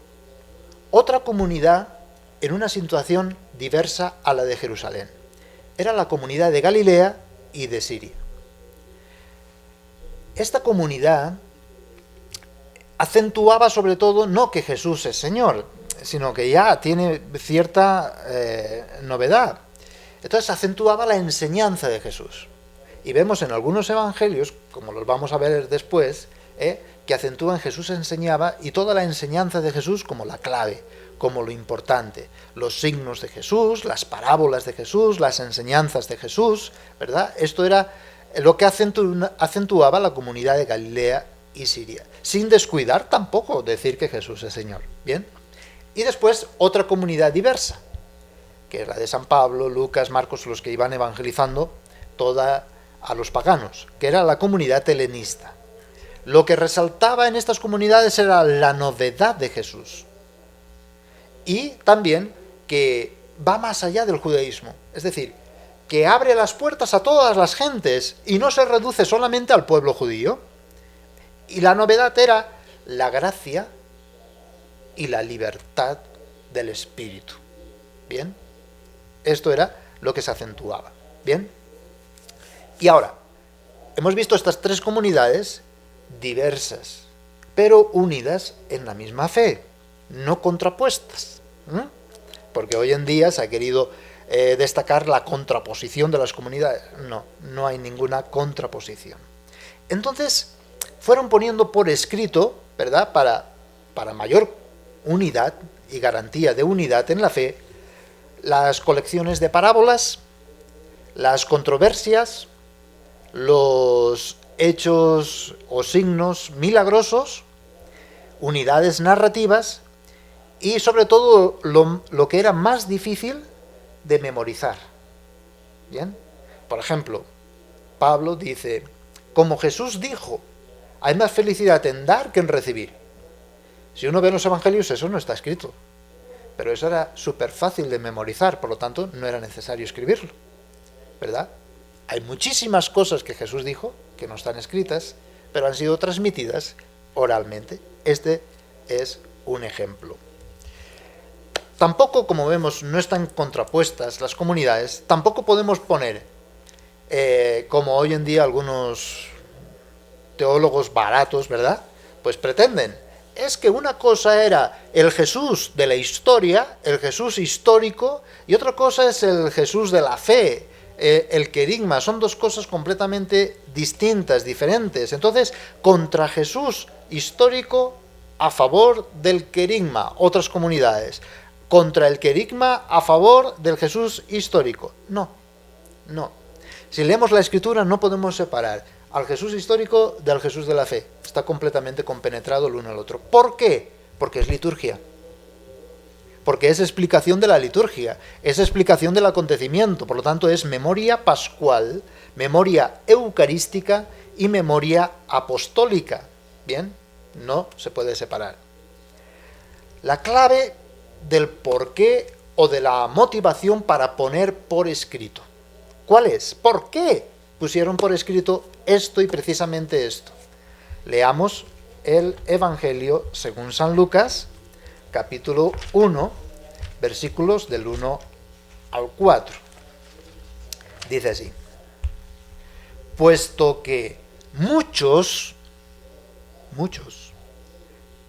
[SPEAKER 1] otra comunidad en una situación diversa a la de Jerusalén. Era la comunidad de Galilea y de Siria. Esta comunidad acentuaba sobre todo no que Jesús es Señor, sino que ya tiene cierta novedad. Entonces acentuaba la enseñanza de Jesús. Y vemos en algunos evangelios, como los vamos a ver después, que acentúan Jesús enseñaba y toda la enseñanza de Jesús como la clave, como lo importante. Los signos de Jesús, las parábolas de Jesús, las enseñanzas de Jesús, ¿verdad? Esto era lo que acentuaba la comunidad de Galilea y Siria, sin descuidar tampoco decir que Jesús es Señor. ¿Bien? Y después otra comunidad diversa, que es la de San Pablo, Lucas, Marcos, los que iban evangelizando toda a los paganos, que era la comunidad helenista. Lo que resaltaba en estas comunidades era la novedad de Jesús y también que va más allá del judaísmo, es decir, que abre las puertas a todas las gentes y no se reduce solamente al pueblo judío. Y la novedad era la gracia y la libertad del Espíritu. ¿Bien? Esto era lo que se acentuaba. ¿Bien? Y ahora, hemos visto estas tres comunidades diversas, pero unidas en la misma fe, no contrapuestas. Porque hoy en día se ha querido destacar la contraposición de las comunidades. No, no hay ninguna contraposición. Entonces, fueron poniendo por escrito, ¿verdad?, para mayor unidad y garantía de unidad en la fe, las colecciones de parábolas, las controversias, los hechos o signos milagrosos, unidades narrativas y sobre todo lo que era más difícil de memorizar. ¿Bien? Por ejemplo, Pablo dice, como Jesús dijo, hay más felicidad en dar que en recibir. Si uno ve los evangelios, eso no está escrito. Pero eso era súper fácil de memorizar, por lo tanto, no era necesario escribirlo. ¿Verdad? Hay muchísimas cosas que Jesús dijo que no están escritas, pero han sido transmitidas oralmente. Este es un ejemplo. tampoco, como vemos, no están contrapuestas las comunidades, tampoco podemos poner, como hoy en día algunos teólogos baratos, ¿verdad? Pues pretenden, es que una cosa era el Jesús de la historia, el Jesús histórico, y otra cosa es el Jesús de la fe, el querigma. Son dos cosas completamente distintas, diferentes. Entonces, contra Jesús histórico, a favor del querigma, otras comunidades. Contra el querigma, a favor del Jesús histórico. No, no. Si leemos la Escritura no podemos separar al Jesús histórico del Jesús de la fe. Está completamente compenetrado el uno al otro. ¿Por qué? Porque es liturgia. Porque es explicación de la liturgia, es explicación del acontecimiento. Por lo tanto, es memoria pascual, memoria eucarística y memoria apostólica. Bien, no se puede separar. La clave del porqué o de la motivación para poner por escrito. ¿Cuál es? ¿Por qué pusieron por escrito esto y precisamente esto? Leamos el Evangelio según San Lucas, capítulo 1, versículos del 1 al 4. Dice así: puesto que muchos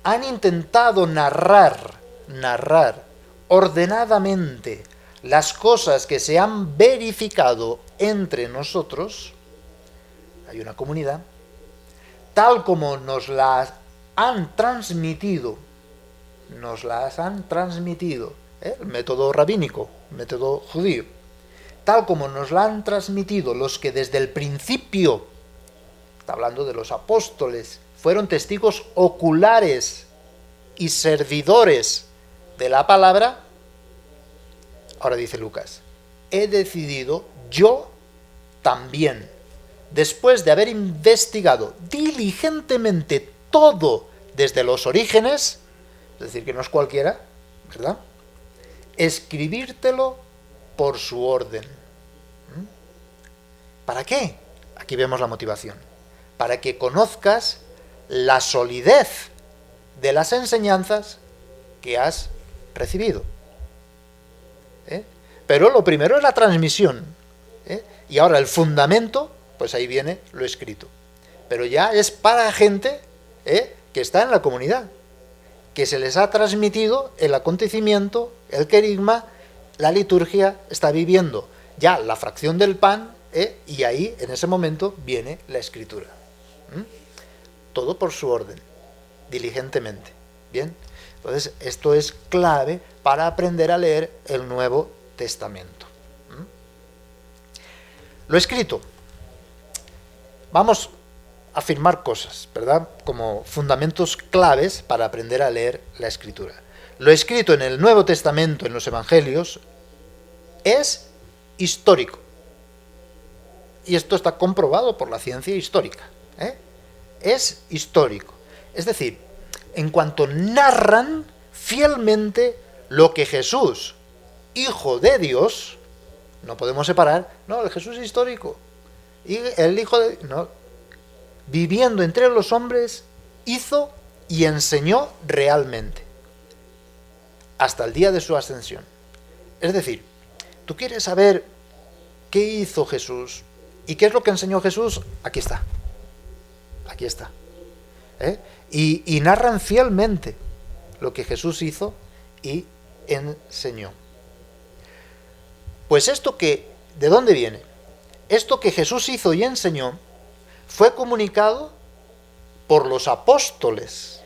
[SPEAKER 1] han intentado narrar ordenadamente las cosas que se han verificado entre nosotros, hay una comunidad, tal como nos las han transmitido, el método rabínico, el método judío, tal como nos la han transmitido los que desde el principio, está hablando de los apóstoles, fueron testigos oculares y servidores de la palabra. Ahora dice Lucas: he decidido yo también, después de haber investigado diligentemente todo desde los orígenes, es decir, que no es cualquiera, ¿verdad?, escribírtelo por su orden. ¿Para qué? Aquí vemos la motivación. Para que conozcas la solidez de las enseñanzas que has recibido. Pero lo primero es la transmisión. Y ahora el fundamento, pues ahí viene lo escrito. Pero ya es para gente que está en la comunidad, que se les ha transmitido el acontecimiento, el querigma, la liturgia, está viviendo ya la fracción del pan, y ahí, en ese momento, viene la escritura. Todo por su orden, diligentemente. Bien, entonces esto es clave para aprender a leer el Nuevo Testamento. Lo escrito. Vamos a afirmar cosas, ¿verdad?, como fundamentos claves para aprender a leer la Escritura. Lo escrito en el Nuevo Testamento, en los Evangelios, es histórico. Y esto está comprobado por la ciencia histórica. Es histórico. Es decir, en cuanto narran fielmente lo que Jesús, Hijo de Dios, no podemos separar, no, el Jesús histórico, y el Hijo de Dios, no, viviendo entre los hombres, hizo y enseñó realmente, hasta el día de su ascensión. Es decir, ¿tú quieres saber qué hizo Jesús y qué es lo que enseñó Jesús? Aquí está. Aquí está. Y narran fielmente lo que Jesús hizo y enseñó. Pues esto que, ¿de dónde viene? Esto que Jesús hizo y enseñó fue comunicado por los apóstoles.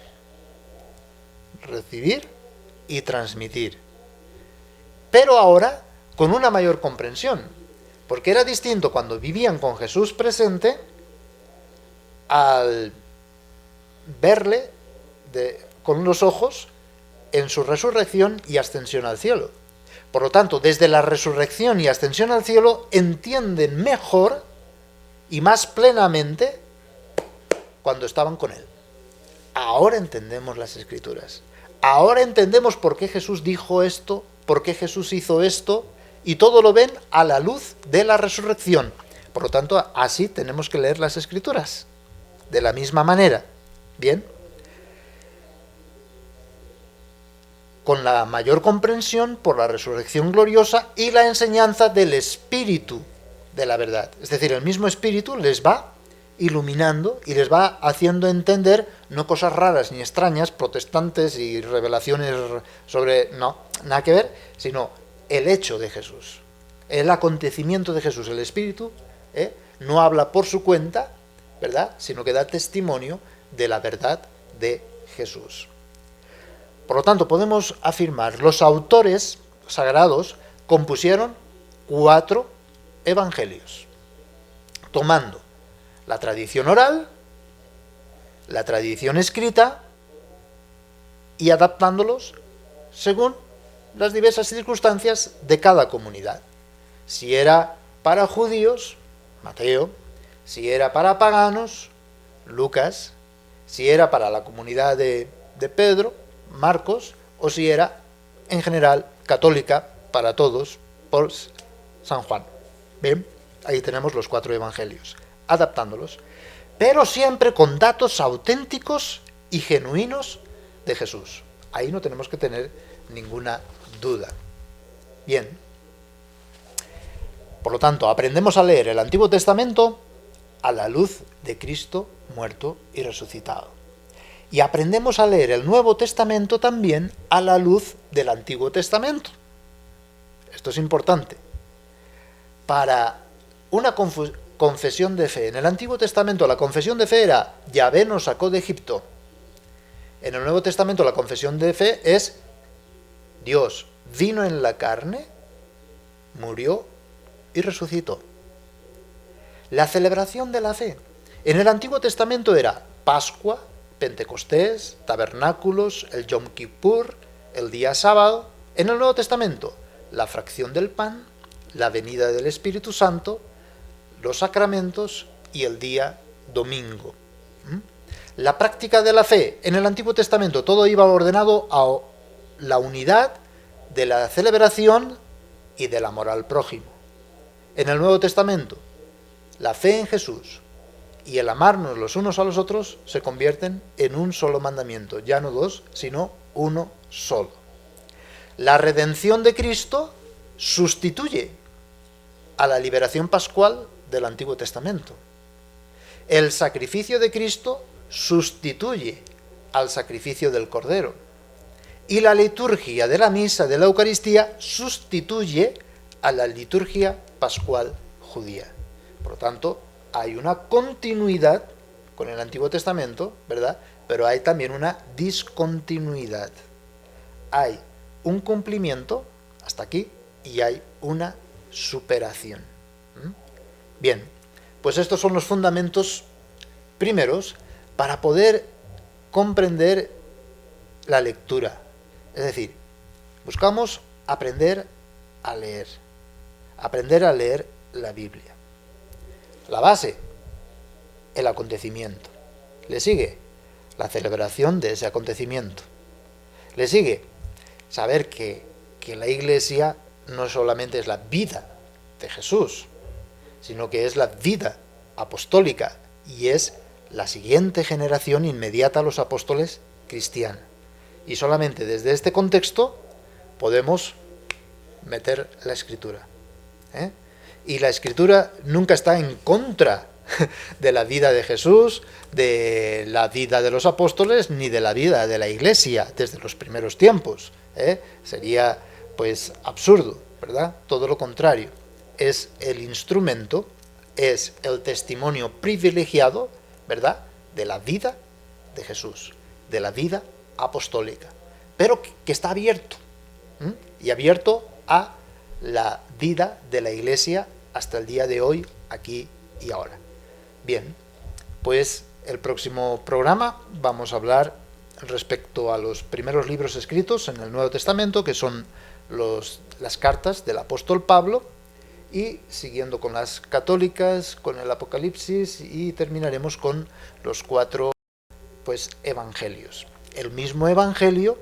[SPEAKER 1] Recibir y transmitir. Pero ahora con una mayor comprensión, porque era distinto cuando vivían con Jesús presente al verle con los ojos en su resurrección y ascensión al cielo. Por lo tanto, desde la resurrección y ascensión al cielo entienden mejor y más plenamente cuando estaban con Él. Ahora entendemos las Escrituras. Ahora entendemos por qué Jesús dijo esto, por qué Jesús hizo esto, y todo lo ven a la luz de la resurrección. Por lo tanto, así tenemos que leer las Escrituras, de la misma manera. Bien. con la mayor comprensión por la resurrección gloriosa y la enseñanza del Espíritu de la verdad. Es decir, el mismo Espíritu les va iluminando y les va haciendo entender no cosas raras ni extrañas, protestantes y revelaciones sobre... no, nada que ver, sino el hecho de Jesús, el acontecimiento de Jesús. El Espíritu no habla por su cuenta, ¿verdad?, sino que da testimonio de la verdad de Jesús. Por lo tanto, podemos afirmar, los autores sagrados compusieron 4 evangelios, tomando la tradición oral, la tradición escrita y adaptándolos según las diversas circunstancias de cada comunidad. Si era para judíos, Mateo; si era para paganos, Lucas; si era para la comunidad de Pedro, Marcos; o si era en general católica para todos, por San Juan. Bien, ahí tenemos los 4 evangelios, adaptándolos, pero siempre con datos auténticos y genuinos de Jesús. Ahí no tenemos que tener ninguna duda. Bien, por lo tanto, aprendemos a leer el Antiguo Testamento a la luz de Cristo muerto y resucitado. Y aprendemos a leer el Nuevo Testamento también a la luz del Antiguo Testamento. Esto es importante. Para una confesión de fe, en el Antiguo Testamento la confesión de fe era Yahvé nos sacó de Egipto. En el Nuevo Testamento la confesión de fe es Dios vino en la carne, murió y resucitó. La celebración de la fe en el Antiguo Testamento era Pascua, Pentecostés, tabernáculos, el Yom Kippur, el día sábado. En el Nuevo Testamento, la fracción del pan, la venida del Espíritu Santo, los sacramentos y el día domingo. La práctica de la fe en el Antiguo Testamento, todo iba ordenado a la unidad de la celebración y del amor al prójimo. En el Nuevo Testamento, la fe en Jesús y el amarnos los unos a los otros se convierten en un solo mandamiento, ya no 2, sino uno solo. La redención de Cristo sustituye a la liberación pascual del Antiguo Testamento. El sacrificio de Cristo sustituye al sacrificio del Cordero. Y la liturgia de la misa de la Eucaristía sustituye a la liturgia pascual judía. Por lo tanto, hay una continuidad con el Antiguo Testamento, ¿verdad?, pero hay también una discontinuidad. Hay un cumplimiento hasta aquí y hay una superación. Bien, pues estos son los fundamentos primeros para poder comprender la lectura. Es decir, buscamos aprender a leer la Biblia. La base, el acontecimiento. Le sigue la celebración de ese acontecimiento. Le sigue saber que la Iglesia no solamente es la vida de Jesús, sino que es la vida apostólica y es la siguiente generación inmediata a los apóstoles cristiana. Y solamente desde este contexto podemos meter la Escritura. Y la Escritura nunca está en contra de la vida de Jesús, de la vida de los apóstoles, ni de la vida de la Iglesia desde los primeros tiempos. Sería, pues, absurdo, ¿verdad? Todo lo contrario. Es el instrumento, es el testimonio privilegiado, ¿verdad?, de la vida de Jesús, de la vida apostólica, pero que está abierto, y abierto a la vida de la Iglesia hasta el día de hoy, aquí y ahora. Bien, pues el próximo programa vamos a hablar respecto a los primeros libros escritos en el Nuevo Testamento, que son las cartas del apóstol Pablo, y siguiendo con las católicas, con el Apocalipsis, y terminaremos con los 4 evangelios. El mismo evangelio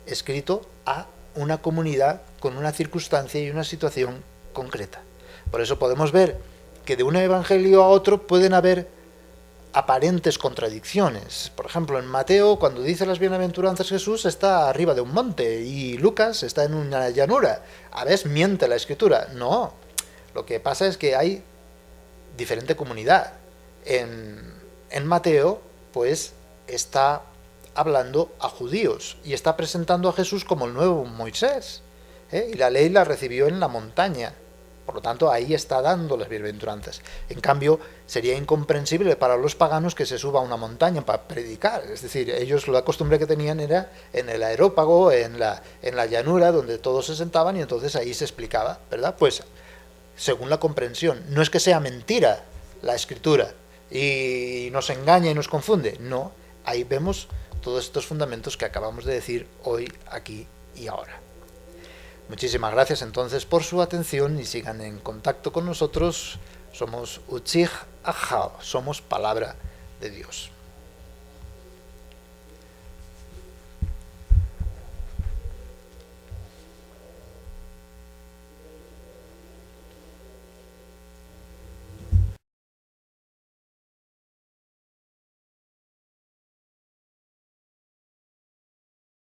[SPEAKER 1] escrito a una comunidad con una circunstancia y una situación concreta. Por eso podemos ver que de un evangelio a otro pueden haber aparentes contradicciones. Por ejemplo, en Mateo, cuando dice las bienaventuranzas, Jesús está arriba de un monte y Lucas está en una llanura. A veces miente la escritura. No, lo que pasa es que hay diferente comunidad. En Mateo, pues, está hablando a judíos y está presentando a Jesús como el nuevo Moisés. Y la ley la recibió en la montaña. Por lo tanto, ahí está dando las bienaventuranzas. En cambio, sería incomprensible para los paganos que se suba a una montaña para predicar. Es decir, ellos la costumbre que tenían era en el aerópago, en la llanura, donde todos se sentaban y entonces ahí se explicaba, ¿verdad? Pues, según la comprensión, no es que sea mentira la escritura y nos engaña y nos confunde. No, ahí vemos todos estos fundamentos que acabamos de decir hoy, aquí y ahora. Muchísimas gracias entonces por su atención y sigan en contacto con nosotros. Somos Utzig Ajao, somos Palabra de Dios.